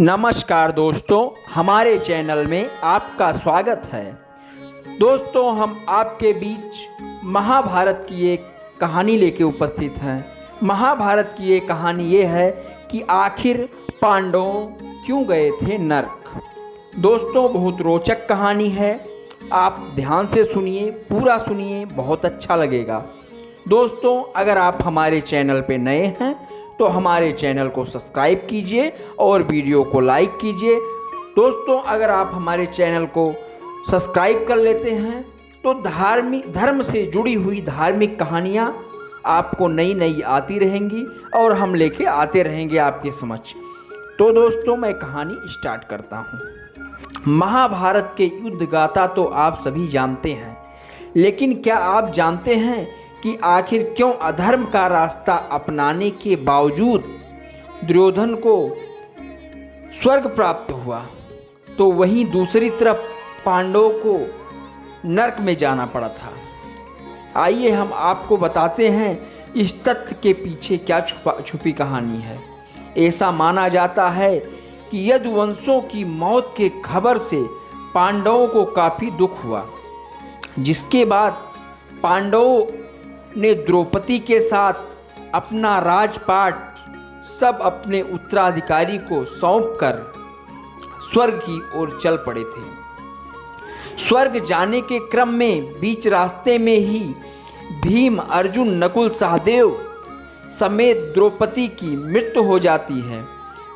नमस्कार दोस्तों, हमारे चैनल में आपका स्वागत है। दोस्तों, हम आपके बीच महाभारत की एक कहानी लेके उपस्थित हैं। महाभारत की एक कहानी ये है कि आखिर पांडव क्यों गए थे नर्क। दोस्तों, बहुत रोचक कहानी है, आप ध्यान से सुनिए, पूरा सुनिए, बहुत अच्छा लगेगा। दोस्तों, अगर आप हमारे चैनल पे नए हैं तो हमारे चैनल को सब्सक्राइब कीजिए और वीडियो को लाइक कीजिए। दोस्तों, अगर आप हमारे चैनल को सब्सक्राइब कर लेते हैं तो धर्म से जुड़ी हुई धार्मिक कहानियाँ आपको नई नई आती रहेंगी और हम लेके आते रहेंगे आपके समक्ष। तो दोस्तों, मैं कहानी स्टार्ट करता हूँ। महाभारत के युद्ध गाथा तो आप सभी जानते हैं, लेकिन क्या आप जानते हैं कि आखिर क्यों अधर्म का रास्ता अपनाने के बावजूद दुर्योधन को स्वर्ग प्राप्त हुआ, तो वहीं दूसरी तरफ पांडवों को नरक में जाना पड़ा था। आइए हम आपको बताते हैं इस तथ्य के पीछे क्या छुपी कहानी है। ऐसा माना जाता है कि यदुवंशों की मौत के खबर से पांडवों को काफ़ी दुख हुआ, जिसके बाद पांडवों ने द्रौपदी के साथ अपना राजपाट सब अपने उत्तराधिकारी को सौंपकर स्वर्ग की ओर चल पड़े थे। स्वर्ग जाने के क्रम में बीच रास्ते में ही भीम, अर्जुन, नकुल, सहदेव समेत द्रौपदी की मृत्यु हो जाती है।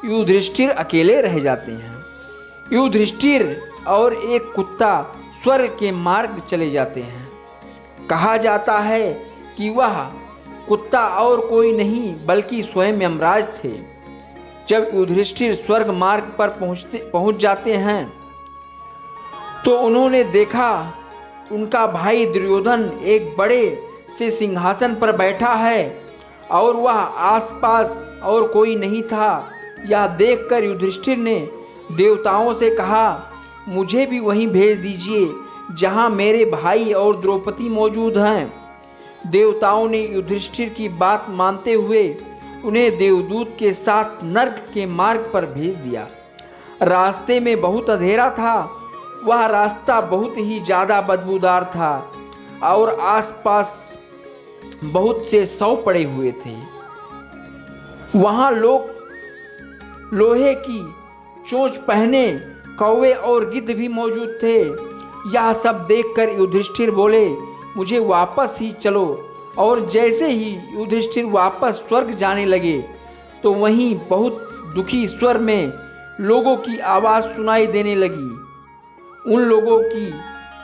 युधिष्ठिर अकेले रह जाते हैं। युधिष्ठिर और एक कुत्ता स्वर्ग के मार्ग चले जाते हैं। कहा जाता है कि वह कुत्ता और कोई नहीं बल्कि स्वयं यमराज थे। जब युधिष्ठिर स्वर्ग मार्ग पर पहुंच जाते हैं तो उन्होंने देखा उनका भाई दुर्योधन एक बड़े से सिंहासन पर बैठा है और वह आसपास और कोई नहीं था। यह देखकर युधिष्ठिर ने देवताओं से कहा, मुझे भी वहीं भेज दीजिए जहां मेरे भाई और द्रौपदी मौजूद हैं। देवताओं ने युधिष्ठिर की बात मानते हुए उन्हें देवदूत के साथ नर्क के मार्ग पर भेज दिया। रास्ते में बहुत अंधेरा था। वह रास्ता बहुत ही ज़्यादा बदबूदार था और आसपास बहुत से शव पड़े हुए थे। वहाँ लोग लोहे की चोंच पहने कौवे और गिद्ध भी मौजूद थे। यह सब देखकर युधिष्ठिर बोले, मुझे वापस ही चलो। और जैसे ही युधिष्ठिर वापस स्वर्ग जाने लगे तो वहीं बहुत दुखी स्वर में लोगों की आवाज़ सुनाई देने लगी। उन लोगों की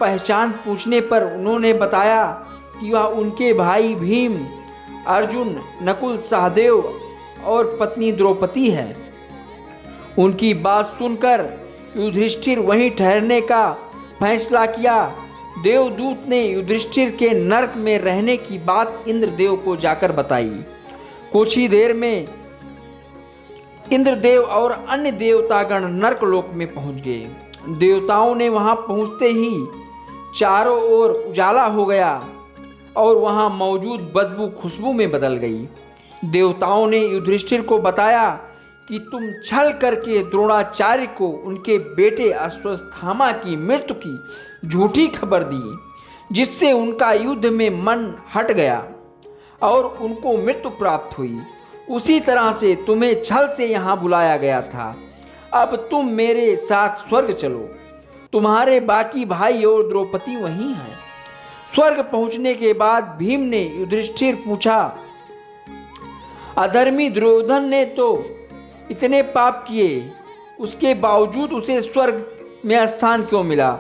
पहचान पूछने पर उन्होंने बताया कि वह उनके भाई भीम, अर्जुन, नकुल, सहदेव और पत्नी द्रौपदी है। उनकी बात सुनकर युधिष्ठिर वहीं ठहरने का फैसला किया। देवदूत ने युधिष्ठिर के नरक में रहने की बात इंद्रदेव को जाकर बताई। कुछ ही देर में इंद्रदेव और अन्य देवतागण नरकलोक में पहुंच गए। देवताओं ने वहां पहुंचते ही चारों ओर उजाला हो गया और वहां मौजूद बदबू खुशबू में बदल गई। देवताओं ने युधिष्ठिर को बताया कि तुम छल करके द्रोणाचार्य को उनके बेटे अश्वत्थामा की मृत्यु की झूठी खबर दी, जिससे उनका युद्ध में मन हट गया और उनको मृत्यु प्राप्त हुई। उसी तरह से तुम्हें छल से यहाँ बुलाया गया था। अब तुम मेरे साथ स्वर्ग चलो। तुम्हारे बाकी भाई और द्रौपदी वहीं हैं। स्वर्ग पहुँचने के बाद भीम ने युधिष्ठिर पूछा, अधर्मी दुर्योधन ने तो इतने पाप किए, उसके बावजूद उसे स्वर्ग में स्थान क्यों मिला?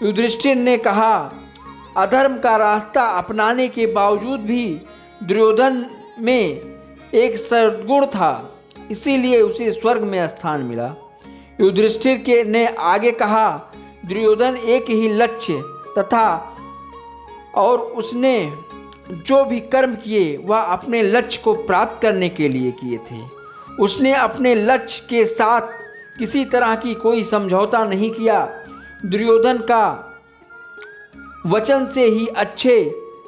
युधिष्ठिर ने कहा, अधर्म का रास्ता अपनाने के बावजूद भी दुर्योधन में एक सद्गुण था, इसीलिए उसे स्वर्ग में स्थान मिला। युधिष्ठिर ने आगे कहा, दुर्योधन एक ही लक्ष्य तथा और उसने जो भी कर्म किए वह अपने लक्ष्य को प्राप्त करने के लिए किए थे। उसने अपने लक्ष्य के साथ किसी तरह की कोई समझौता नहीं किया। दुर्योधन का वचन से ही अच्छे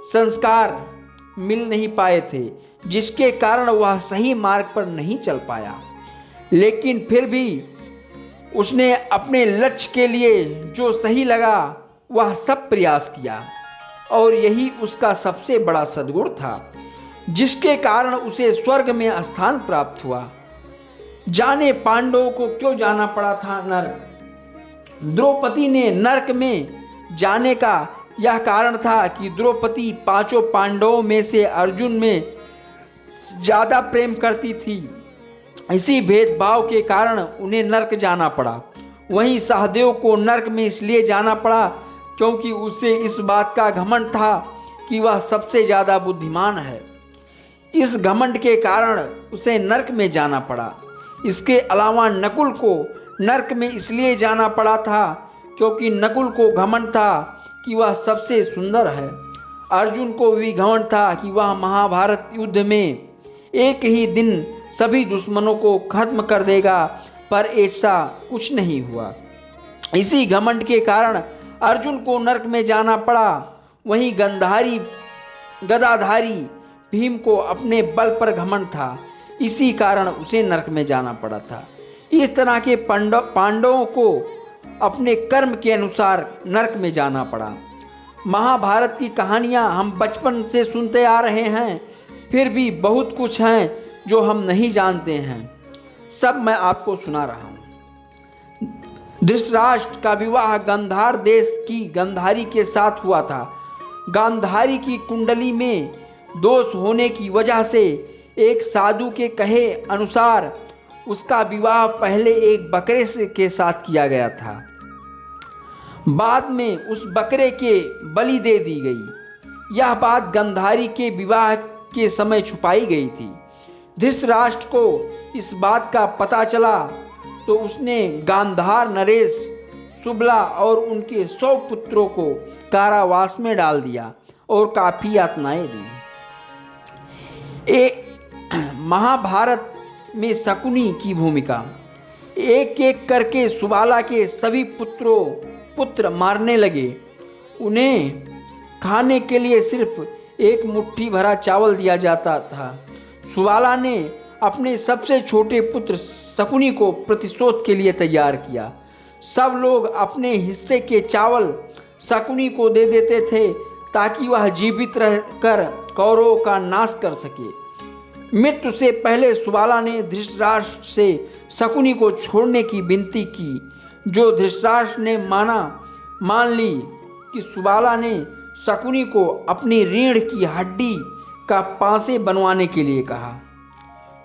संस्कार मिल नहीं पाए थे, जिसके कारण वह सही मार्ग पर नहीं चल पाया। लेकिन फिर भी उसने अपने लक्ष्य के लिए जो सही लगा वह सब प्रयास किया, और यही उसका सबसे बड़ा सद्गुण था, जिसके कारण उसे स्वर्ग में स्थान प्राप्त हुआ। जाने पांडवों को क्यों जाना पड़ा था नरक? द्रौपदी ने नरक में जाने का यह कारण था कि द्रौपदी पांचों पांडवों में से अर्जुन में ज़्यादा प्रेम करती थी। इसी भेदभाव के कारण उन्हें नरक जाना पड़ा। वहीं सहदेव को नरक में इसलिए जाना पड़ा क्योंकि उसे इस बात का घमंड था कि वह सबसे ज़्यादा बुद्धिमान है। इस घमंड के कारण उसे नरक में जाना पड़ा। इसके अलावा नकुल को नरक में इसलिए जाना पड़ा था क्योंकि नकुल को घमंड था कि वह सबसे सुंदर है। अर्जुन को भी घमंड था कि वह महाभारत युद्ध में एक ही दिन सभी दुश्मनों को खत्म कर देगा, पर ऐसा कुछ नहीं हुआ। इसी घमंड के कारण अर्जुन को नरक में जाना पड़ा। वहीं गदाधारी भीम को अपने बल पर घमंड था, इसी कारण उसे नरक में जाना पड़ा था। इस तरह के पांडवों को अपने कर्म के अनुसार नरक में जाना पड़ा। महाभारत की कहानियाँ हम बचपन से सुनते आ रहे हैं, फिर भी बहुत कुछ हैं जो हम नहीं जानते हैं। सब मैं आपको सुना रहा हूँ। धृतराष्ट्र का विवाह गांधार देश की गांधारी के साथ हुआ था। गांधारी की कुंडली में दोष होने की वजह से एक साधु के कहे अनुसार उसका विवाह पहले एक बकरे के साथ किया गया था। बाद में उस बकरे के बलि दे दी गई। यह बात गांधारी के विवाह के समय छुपाई गई थी। धृतराष्ट्र को इस बात का पता चला तो उसने गांधार, नरेश, सुबला और उनके 100 पुत्रों को कारावास में डाल दिया और काफी यातनाएं दी। महाभारत में शकुनी की भूमिका। एक एक करके सुबाला के सभी पुत्र मारने लगे। उन्हें खाने के लिए सिर्फ एक मुट्ठी भरा चावल दिया जाता था। सुबाला ने अपने सबसे छोटे पुत्र शकुनी को प्रतिशोध के लिए तैयार किया। सब लोग अपने हिस्से के चावल शकुनी को दे देते थे ताकि वह जीवित रहकर कौरवों का नाश कर सके। मृत्यु से पहले सुबाला ने धृतराष्ट्र से शकुनी को छोड़ने की विनती की, जो धृतराष्ट्र ने मान ली कि सुबाला ने शकुनी को अपनी रीढ़ की हड्डी का पासे बनवाने के लिए कहा।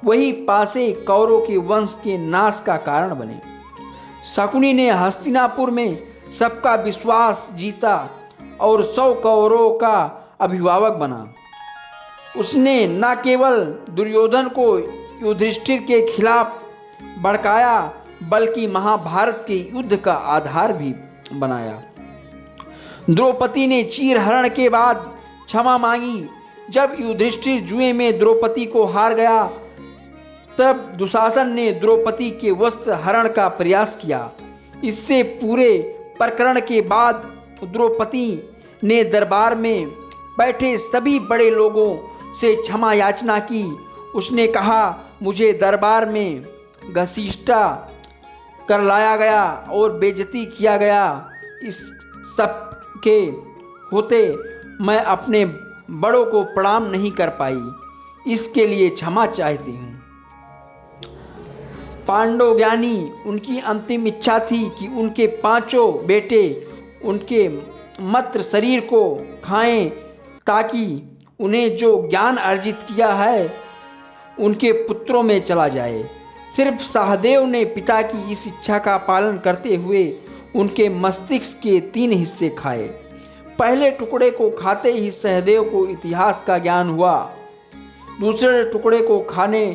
वही पासे कौरवों के वंश के नाश का कारण बने। शकुनी ने हस्तिनापुर में सबका विश्वास जीता और 100 कौरवों का अभिभावक बना। उसने न केवल दुर्योधन को युधिष्ठिर के खिलाफ भड़काया बल्कि महाभारत के युद्ध का आधार भी बनाया। द्रौपदी ने चीरहरण के बाद क्षमा मांगी। जब युधिष्ठिर जुए में द्रौपदी को हार गया तब दुशासन ने द्रौपदी के वस्त्र हरण का प्रयास किया। इससे पूरे प्रकरण के बाद द्रौपदी ने दरबार में बैठे सभी बड़े लोगों से क्षमा याचना की। उसने कहा, मुझे दरबार में घसीटा कर लाया गया और बेइज्जती किया गया। इस सब के होते मैं अपने बड़ों को प्रणाम नहीं कर पाई, इसके लिए क्षमा चाहती हूँ। पांडव ज्ञानी, उनकी अंतिम इच्छा थी कि उनके 5 बेटे उनके मत्र शरीर को खाएं ताकि उन्हें जो ज्ञान अर्जित किया है उनके पुत्रों में चला जाए। सिर्फ सहदेव ने पिता की इस इच्छा का पालन करते हुए उनके मस्तिष्क के 3 हिस्से खाए। पहले टुकड़े को खाते ही सहदेव को इतिहास का ज्ञान हुआ, दूसरे टुकड़े को खाने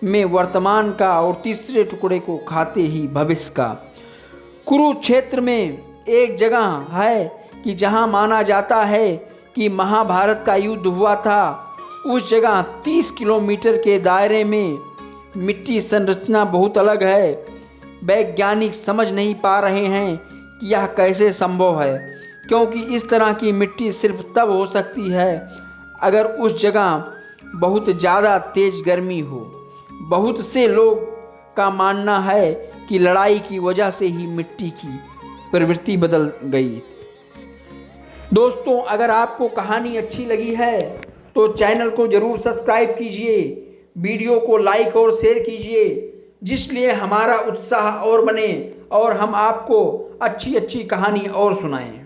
में वर्तमान का और तीसरे टुकड़े को खाते ही भविष्य का। कुरुक्षेत्र में एक जगह है कि जहां माना जाता है कि महाभारत का युद्ध हुआ था। उस जगह 30 किलोमीटर के दायरे में मिट्टी संरचना बहुत अलग है। वैज्ञानिक समझ नहीं पा रहे हैं कि यह कैसे संभव है, क्योंकि इस तरह की मिट्टी सिर्फ तब हो सकती है अगर उस जगह बहुत ज़्यादा तेज गर्मी हो। बहुत से लोग का मानना है कि लड़ाई की वजह से ही मिट्टी की प्रवृत्ति बदल गई। दोस्तों, अगर आपको कहानी अच्छी लगी है तो चैनल को ज़रूर सब्सक्राइब कीजिए, वीडियो को लाइक और शेयर कीजिए, जिसलिए हमारा उत्साह और बने और हम आपको अच्छी अच्छी कहानी और सुनाएं।